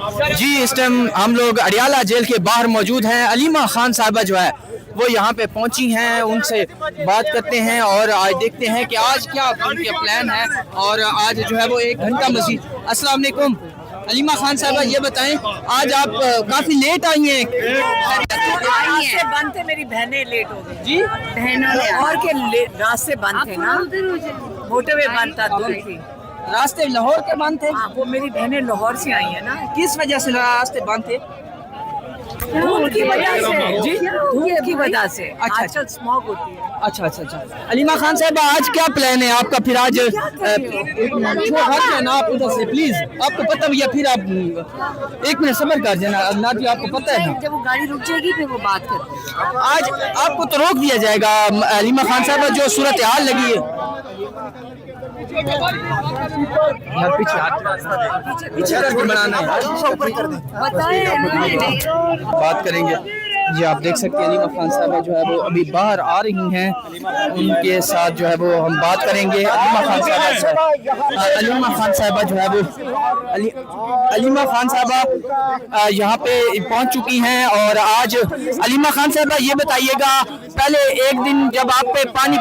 जी इस टाइम हम लोग अडियाला जेल के बाहर मौजूद हैं। अलीमा खान साहबा जो है वो यहाँ पे पहुँची हैं, उनसे बात करते हैं और आज देखते हैं कि आज क्या उनके प्लान है। और आज जो है वो 1 घंटा मजीद। अस्सलाम वालेकुम अलीमा खान साहबा, ये बताएं आज आप काफ़ी लेट आई हैं। रास्ते बंद थे, मेरी बहनें लेट हो गई जी बहनों ने और के रास्ते बंद थे ना, मोटरवे बंद था, दूर थी। रास्ते लाहौर के बंद थे? हाँ, वो मेरी बहनें लाहौर से आई है ना। किस वजह से रास्ते बंद थे? धूप की वजह से जी, धूप की वजह से। अच्छा, आजकल स्मॉग होती है। अच्छा अच्छा अच्छा। अलीमा खान साहब आज क्या प्लान है आपका फिर आज? आप उधर से प्लीज, आपको पता भैया फिर आप 1 मिनट सब्र कर देना ना जी, आपको पता है ना जब वो गाड़ी रुक जाएगी फिर वो बात करते हैं। आज आपको तो रोक दिया जाएगा। अलीमा खान साहब जो सूरत हाल लगी है पीछे बनाना है, बात करेंगे जी। आप देख सकते हैं अलीमा खान साहबा जो है वो अभी बाहर आ रही हैं, उनके साथ जो है वो हम बात करेंगे। अलीमा खान साहबा जो है वो अलीमा खान साहबा यहाँ पे पहुँच चुकी हैं। और आज अलीमा खान साहबा ये बताइएगा, पहले एक दिन जब आप पे पानी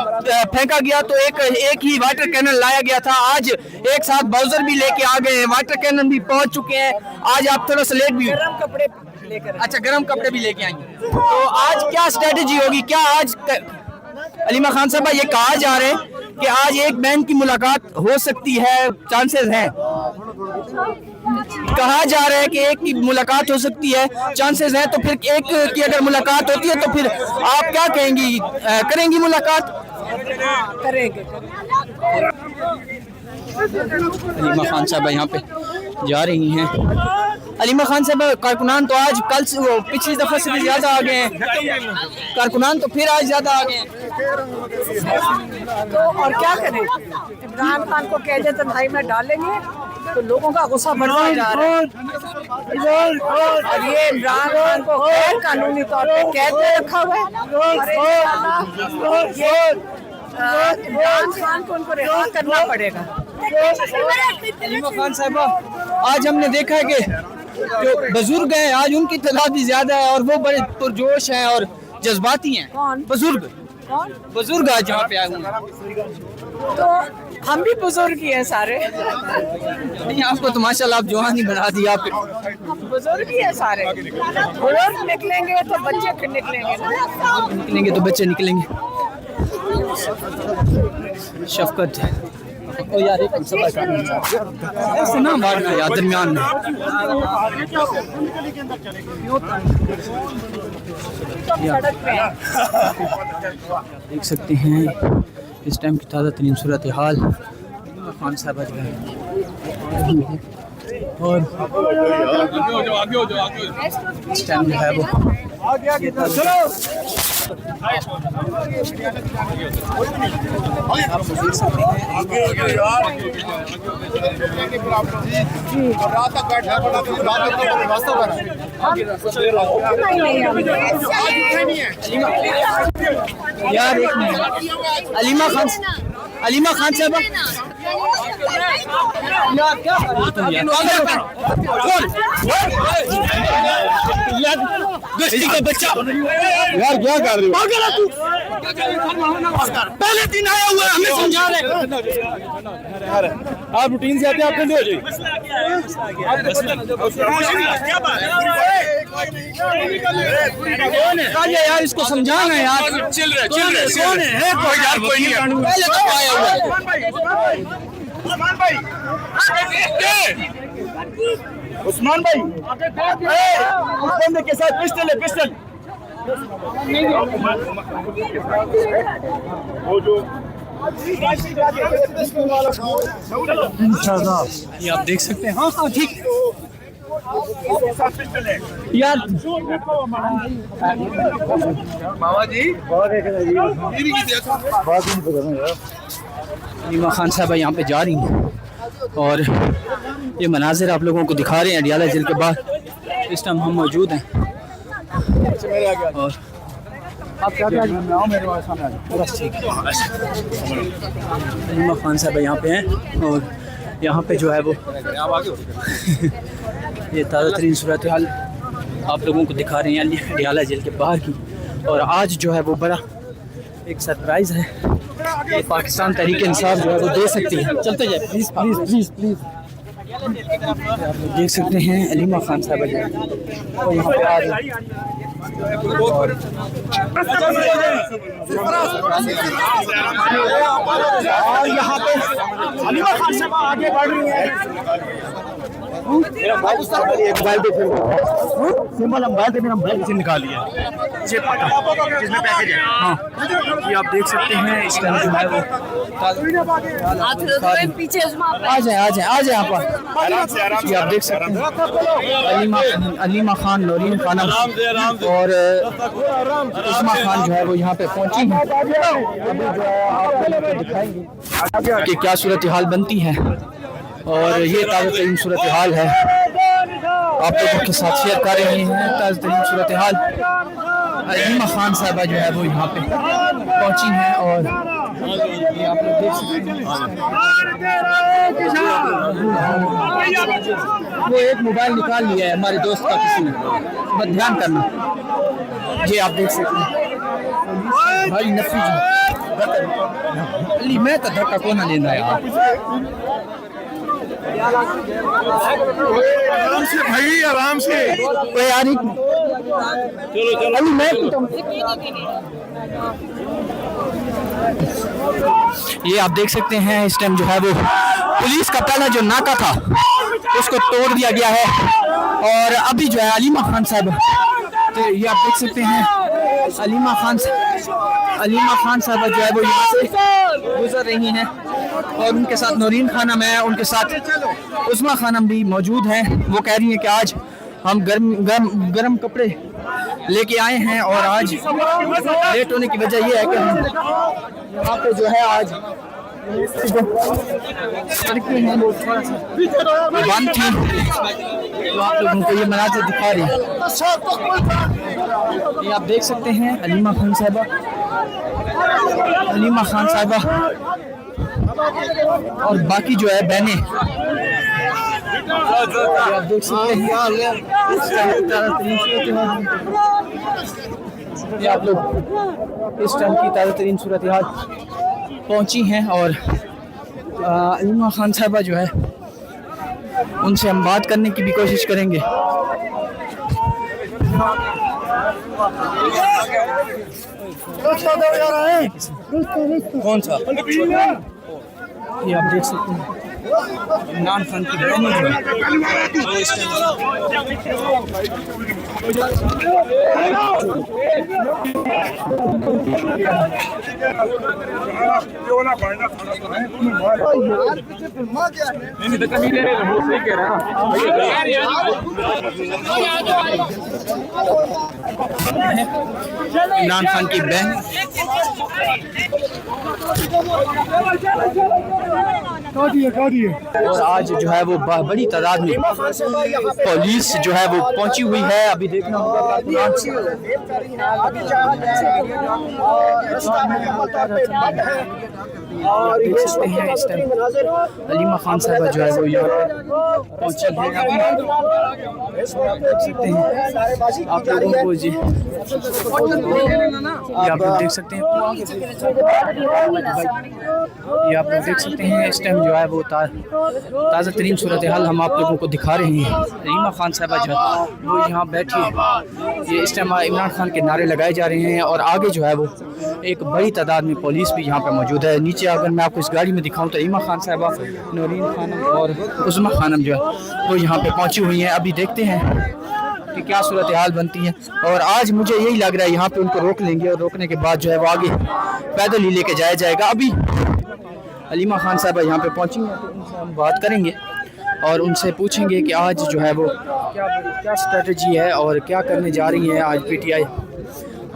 फेंका गया तो एक ही वाटर कैनन लाया गया था, आज एक साथ बाउजर भी लेके आ गए हैं, वाटर कैनन भी पहुँच चुके हैं। आज आप थोड़ा सा लेट भी, गर्म कपड़े लेकर, अच्छा गर्म कपड़े भी लेके आएंगे। तो आज क्या स्ट्रेटेजी होगी? क्या आज अलीमा खान साहबा ये कहा जा रहे हैं कि आज एक बहन की मुलाकात हो सकती है, चांसेस हैं, कहा जा रहा है कि एक की मुलाकात हो सकती है, चांसेस हैं। तो फिर एक की अगर मुलाकात होती है तो फिर आप क्या कहेंगी, करेंगी मुलाकात? करेंगे। अलीमा खान साहबा यहाँ पे जा रही हैं। अलीमा खान साहब कारकुनान तो आज कल से वो पिछली दफा से भी ज्यादा आ गए हैं, कारकुनान तो फिर आज ज्यादा आ गए हैं। तो और क्या करें, इमरान खान को कह देते भाई में डालेंगे तो लोगों का गुस्सा बढ़ता जा रहा है। और ये इमरान खान को गैर कानूनी तौर पे कैद में रखा हुआ है। ये इमरान खान को उनको रिहा करना पड़ेगा। अलीमा खान साहबा आज हमने देखा है कि जो बुजुर्ग हैं आज उनकी तादाद भी ज्यादा है और वो बड़े पुरजोश हैं और जज्बाती हैं। कौन बुजुर्ग? बुजुर्ग आज यहाँ पे आए हुए हैं। तो हम भी बुजुर्ग ही हैं सारे। नहीं आपको तो माशाल्लाह आप जवान ही बना दिया। आप बुजुर्ग ही हैं सारे। बुजुर्ग निकलेंगे तो बच्चे फिर निकलेंगे तो बच्चे निकलेंगे। शफकत ओ यार एक ऐसे ना मारना यार दरमियान में। देख सकते हैं इस टाइम की ताज़ा तरीन सूरत हाल खान साहब जो है। और इस टाइम जो है वो यार एक मिनट अलीमा खान साहब यार क्या गश्ती का बच्चा यार क्या कर रहे हो? पहले दिन आया हुआ है, हमें समझा रहे। आप रूटीन से आते हैं, आप जल्दी हो जाइए यार, इसको समझाना है यार। चिल रहे यार, कोई नहीं पहले तो आया हुआ है। उस्मान भाई उस बंदे के साथ पिस्टल है, पिस्टल। ये आप देख सकते हैं। हाँ हाँ ठीक यार मामा जी अलीमा खान साहब यहाँ पे जा रही हैं और ये मनाजिर आप लोगों को दिखा रहे हैं अडियाला जेल के बाहर। इस टाइम हम मौजूद हैं और आप क्या अलीमा खान साहब यहाँ पे हैं और यहाँ पे जो है वो ये ताज़ा तरीन सूरत हाल आप लोगों को दिखा रहे हैं अडियाला जेल के बाहर की। और आज जो है वो बड़ा एक सरप्राइज़ है, ये पाकिस्तान तहरीक इंसाफ जो है वो दे सकती है। चलते जाए प्लीज़ प्लीज़ प्लीज़ प्लीज़। आप लोग देख सकते हैं अलीमा खान साहब और यहाँ पे आज और यहाँ पे अलीमा खान साहब आगे बढ़ रही है। मेरा मोबाइल पे सिंबल मोबाइल पे मेरा मोबाइल से निकाल लिया जिसमें पैकेज है। हाँ ये आप देख सकते हैं इस टाइम जो है वो पीछे आ जाए यहाँ पर। ये आप देख सकते हैं अलीमा खान, नौरीन खानम और उस्मा खान जो है वो यहाँ पे पहुँची हैं। अभी जो है आपको दिखाएंगे कि क्या सूरत हाल बनती है। और ये ताज़ा तरीन सूरत हाल है, आप लोगों के साथ शेयर कर रहे हैं ताज़ा तरीन सूरत हाल। अलीमा खान साहबा जो है वो यहाँ पे पहुँची हैं और ये आप लोग देख सकते हैं। वो एक मोबाइल निकाल लिया है हमारे दोस्त का किसी ने, बस ध्यान करना। ये आप देख सकते हैं भाई नफी अली मैं तो धक्का कौन लेना है आराम से भाई, आराम से। यार चलो अली मैं ये आप देख सकते हैं इस टाइम जो है वो पुलिस का पहला जो नाका था उसको तोड़ दिया गया है। और अभी जो है अलीमा खान साहब, तो ये आप देख सकते हैं अलीमा खान साहब जो है वो यहाँ से गुजर रही हैं और उनके साथ नौरीन खानम है, उनके साथ उस्मा खानम भी मौजूद हैं। वो कह रही हैं कि आज हम गर्म कपड़े लेके आए हैं और आज लेट होने की वजह ये है कि हम यहाँ पे जो है आज सड़कें हैं वो थोड़ा सा बंद थी, तो आप लोगों को ये मनाज़िर दिखा रही है। ये आप देख सकते हैं अलीमा खान साहिबा और बाकी जो है बहनें आप देख सकते हैं। ये आप लोग इस टाइम की ताज़ा तरीन सूरत हाल पहुँची हैं और अलीमा खान साहिबा जो है उनसे हम बात करने की भी कोशिश करेंगे। कौन सा ये आप देख सकते हैं इमरान खान की बहन जो है वो इस इमरान खान की बहन और आज जो है वो बड़ी तादाद में पुलिस जो है वो पहुंची हुई है। अभी देखना होगा और देख सकते हैं इस टाइम अलीमा खान साहबा जो है वो यहाँ पहुंची है। देख सकते हैं आप लोगों को जी, ये आप लोग देख सकते हैं, ये आप लोग देख सकते हैं इस टाइम जो है वो ताज़ा तरीन सूरत हाल हम आप लोगों को दिखा रहे हैं। अलीमा खान साहबा जो है वो यहाँ बैठी है, ये इस टाइम इमरान खान के नारे लगाए जा रहे हैं और आगे जो है वो एक बड़ी तादाद में पुलिस भी यहाँ पे मौजूद है। नीचे अगर मैं आपको इस गाड़ी में दिखाऊं तो अलीमा खान साहबा, नौरीन खानम और उस्मा खानम जो है वो यहाँ पे पहुँची हुई हैं। अभी देखते हैं कि क्या सूरत हाल बनती है और आज मुझे यही लग रहा है यहाँ पे उनको रोक लेंगे और रोकने के बाद जो है वो आगे पैदल ही लेके जाया जाएगा। अभी अलीमा खान साहबा यहाँ पे पहुँची हैं तो उनसे हम बात करेंगे और उनसे पूछेंगे कि आज जो है वो क्या स्ट्रेटजी है और क्या करने जा रही है आज पीटीआई।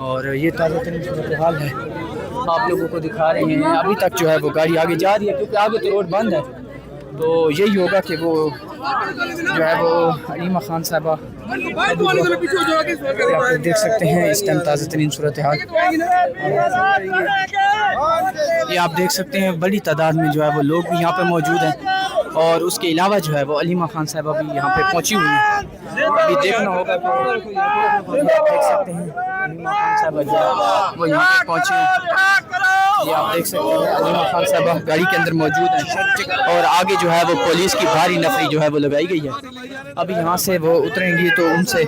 और ये ताज़ा तरीन सूरत हाल है आप लोगों को दिखा रहे हैं। अभी तक जो है वो गाड़ी आगे जा रही है क्योंकि आगे तो रोड बंद है, तो यही होगा कि वो जो है वो अलीमा खान साहबा आप देख सकते हैं इस टाइम ताज़ा तरीन सूरत हाल। ये आप देख सकते हैं बड़ी तादाद में जो है वो लोग भी यहाँ पे मौजूद हैं और उसके अलावा जो है वो अलीमा खान साहब अभी यहाँ पे पहुँची हुई हैं। अभी देखना होगा कि आप देख सकते हैं अलीमा खान साहब जो है वो यहाँ पे पहुँची हैं। ये आप देख सकते हैं अलीमा खान साहब गाड़ी के अंदर मौजूद हैं और आगे जो है वो पुलिस की भारी नफरी जो है वो लगाई गई है। अभी यहाँ से वो उतरेंगी तो उनसे